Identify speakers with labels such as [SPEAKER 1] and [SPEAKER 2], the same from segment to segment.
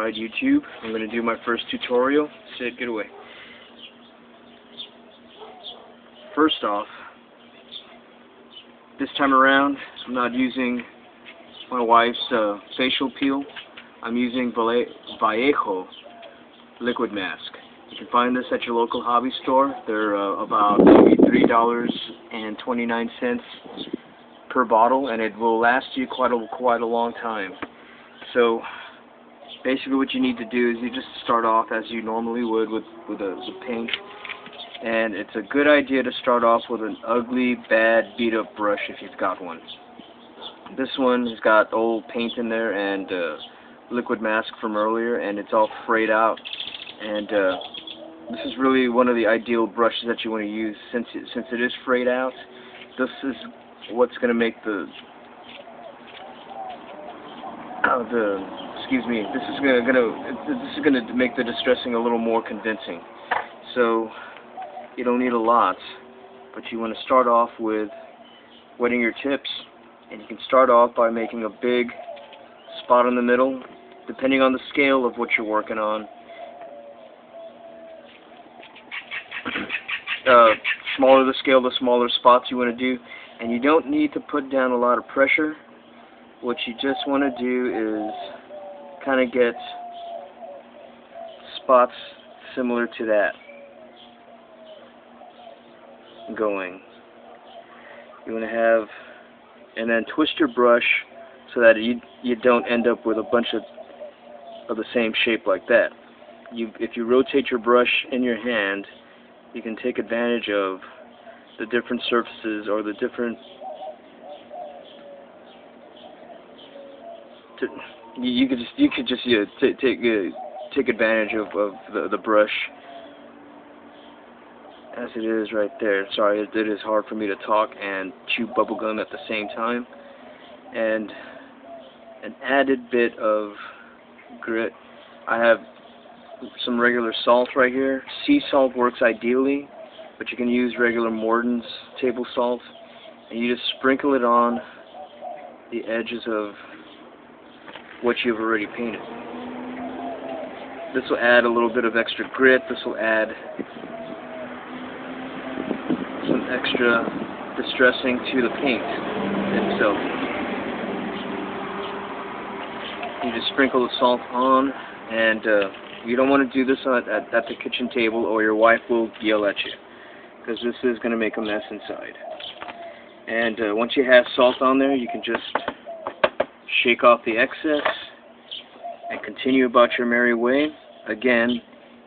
[SPEAKER 1] Alright, YouTube, I'm going to do my first tutorial. Sid, get away. First off, this time around, I'm not using my wife's facial peel. I'm using Vallejo liquid mask. You can find this at your local hobby store. They're about maybe $3.29 per bottle, and it will last you quite a long time. So basically what you need to do is you just start off as you normally would with paint, and it's a good idea to start off with an ugly, bad, beat-up brush if you've got one. This one has got old paint in there and liquid mask from earlier, and it's all frayed out, and this is really one of the ideal brushes that you want to use since it is frayed out. This is what's going to make this is going to make the distressing a little more convincing. So you don't need a lot, but you want to start off with wetting your tips, and you can start off by making a big spot in the middle, depending on the scale of what you're working on. Smaller the scale, the smaller spots you want to do, and you don't need to put down a lot of pressure. What you just want to do is kind of get spots similar to that going. You want to have, and then twist your brush so that you don't end up with a bunch of the same shape like that. If you rotate your brush in your hand, you can take advantage of the different surfaces or the different. You could just take advantage of the brush as it is right there. Sorry, it is hard for me to talk and chew bubblegum at the same time. And an added bit of grit. I have some regular salt right here. Sea salt works ideally, but you can use regular Morton's table salt, and you just sprinkle it on the edges of what you've already painted. This will add a little bit of extra grit. This will add some extra distressing to the paint itself. You just sprinkle the salt on, and you don't want to do this at the kitchen table, or your wife will yell at you, because this is going to make a mess inside. And once you have salt on there, you can just shake off the excess and continue about your merry way. Again,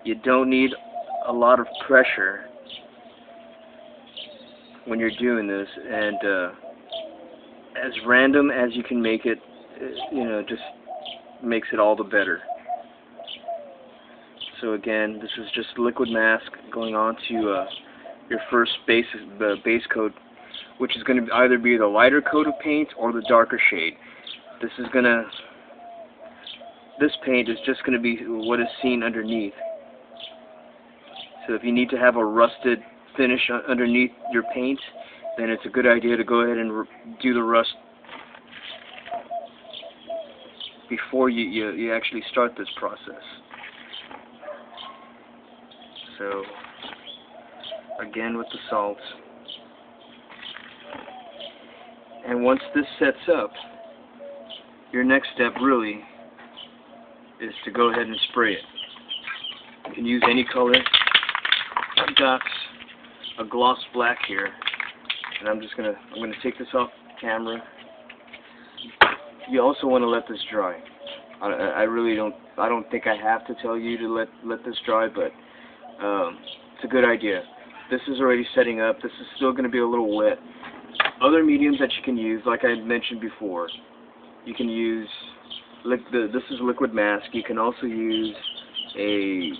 [SPEAKER 1] you don't need a lot of pressure when you're doing this, and as random as you can make it, just makes it all the better. So again, this is just liquid mask going on to your first base coat, which is going to either be the lighter coat of paint or the darker shade. This paint is just going to be what is seen underneath. So if you need to have a rusted finish underneath your paint, then it's a good idea to go ahead and do the rust before you actually start this process. So again with the salt. And once this sets up, your next step really is to go ahead and spray it. You can use any color. I've got a gloss black here, and I'm gonna take this off camera. You also want to let this dry. I don't think I have to tell you to let this dry, but it's a good idea. This is already setting up. This is still going to be a little wet. Other mediums that you can use, like I mentioned before, you can use this is liquid mask. You can also use a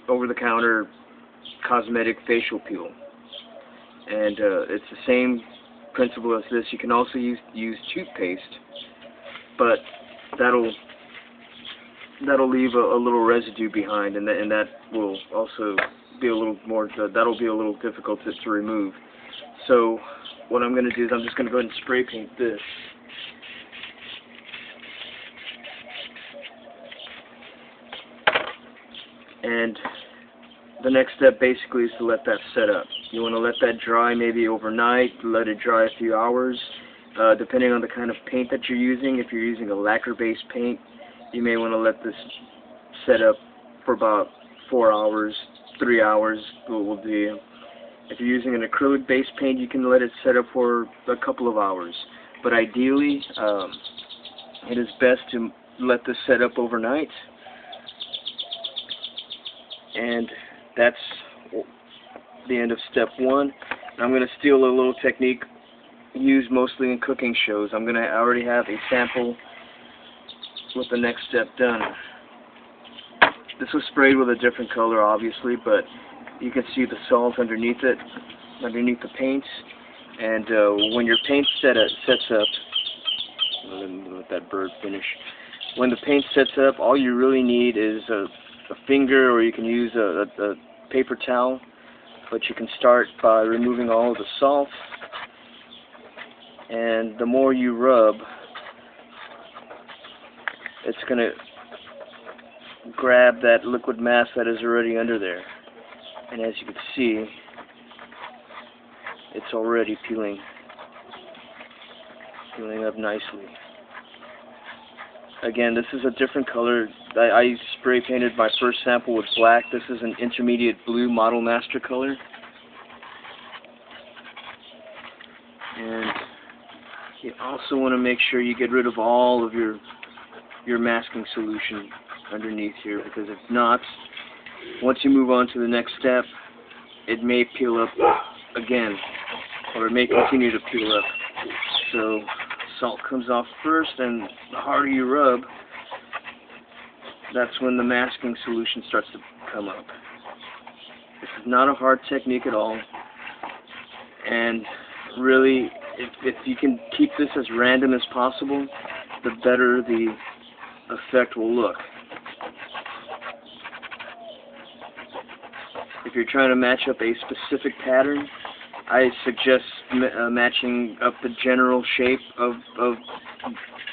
[SPEAKER 1] over-the-counter cosmetic facial peel, and it's the same principle as this. You can also use toothpaste, but that'll leave a little residue behind, and that will also be a little more. That'll be a little difficult to remove. So what I'm going to do is I'm just going to go ahead and spray paint this. And the next step basically is to let that set up. You want to let that dry maybe overnight, let it dry a few hours. Depending on the kind of paint that you're using, if you're using a lacquer-based paint, you may want to let this set up for about 4 hours, 3 hours will do. If you're using an acrylic-based paint, you can let it set up for a couple of hours. But ideally, it is best to let this set up overnight. And that's the end of step 1. I'm going to steal a little technique used mostly in cooking shows. I already have a sample with the next step done. This was sprayed with a different color, obviously, but you can see the salt underneath it, underneath the paint. And when your paint sets up, let that bird finish. When the paint sets up, all you really need is a finger, or you can use a paper towel. But you can start by removing all of the salt. And the more you rub, it's going to grab that liquid mass that is already under there. And as you can see, it's already peeling up nicely. Again, this is a different color. I spray painted my first sample with black. This is an intermediate blue Model Master color. And you also want to make sure you get rid of all of your masking solution underneath here, because if not, once you move on to the next step, it may peel up again, or it may continue to peel up. So salt comes off first, and the harder you rub, that's when the masking solution starts to come up. This is not a hard technique at all, and really, if you can keep this as random as possible, the better the effect will look. If you're trying to match up a specific pattern, I suggest matching up the general shape of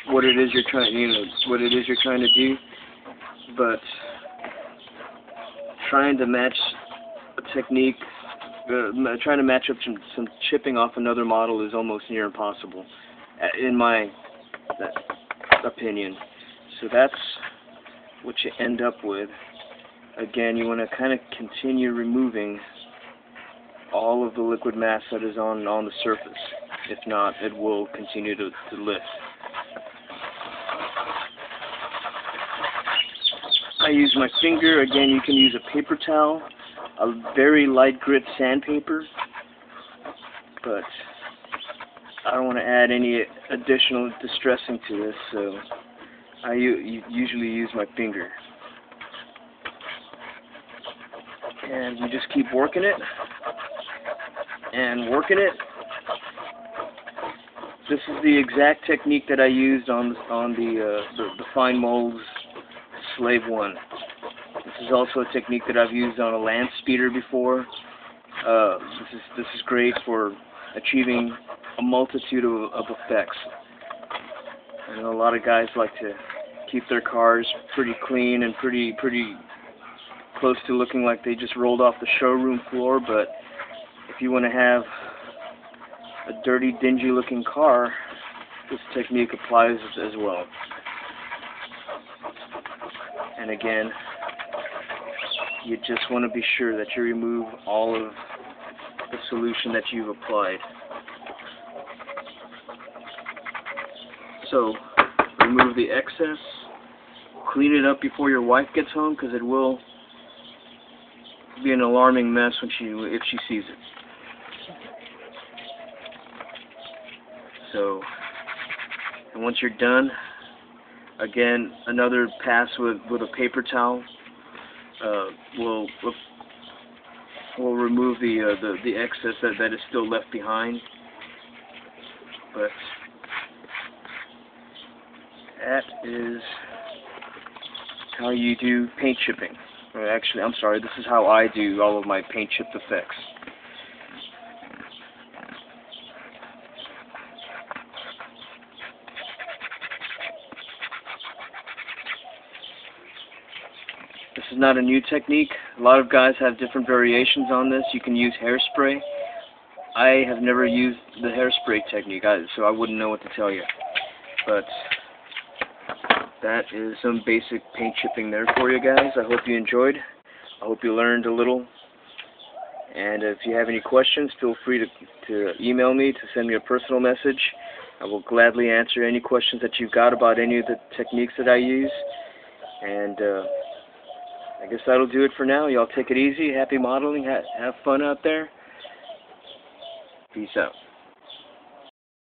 [SPEAKER 1] what it is you're trying, to do. But trying to match a technique, trying to match up some chipping off another model is almost near impossible, in my opinion. So that's what you end up with. Again, you want to kind of continue removing all of the liquid mass that is on the surface. If not, it will continue to lift. I use my finger. Again, you can use a paper towel, a very light grit sandpaper, but I don't want to add any additional distressing to this, so I usually use my finger. And you just keep working it and working it. This is the exact technique that I used on the Fine Molds Slave 1. This is also a technique that I've used on a land speeder before. This is great for achieving a multitude of effects. I know a lot of guys like to keep their cars pretty clean and pretty close to looking like they just rolled off the showroom floor, but if you want to have a dirty, dingy looking car, this technique applies as well. And again, you just want to be sure that you remove all of the solution that you've applied. So, remove the excess, clean it up before your wife gets home, because it will be an alarming mess if she sees it. So, and once you're done, again, another pass with a paper towel will remove the excess that is still left behind. But that is how you do paint chipping. Actually, I'm sorry, this is how I do all of my paint chipped effects. The is not a new technique. A lot of guys have different variations on this. You can use hairspray. I have never used the hairspray technique, so I wouldn't know what to tell you. But that is some basic paint chipping there for you guys. I hope you enjoyed. I hope you learned a little. And if you have any questions, feel free to email me, to send me a personal message. I will gladly answer any questions that you've got about any of the techniques that I use. And I guess that'll do it for now. Y'all take it easy. Happy modeling. Have fun out there. Peace out.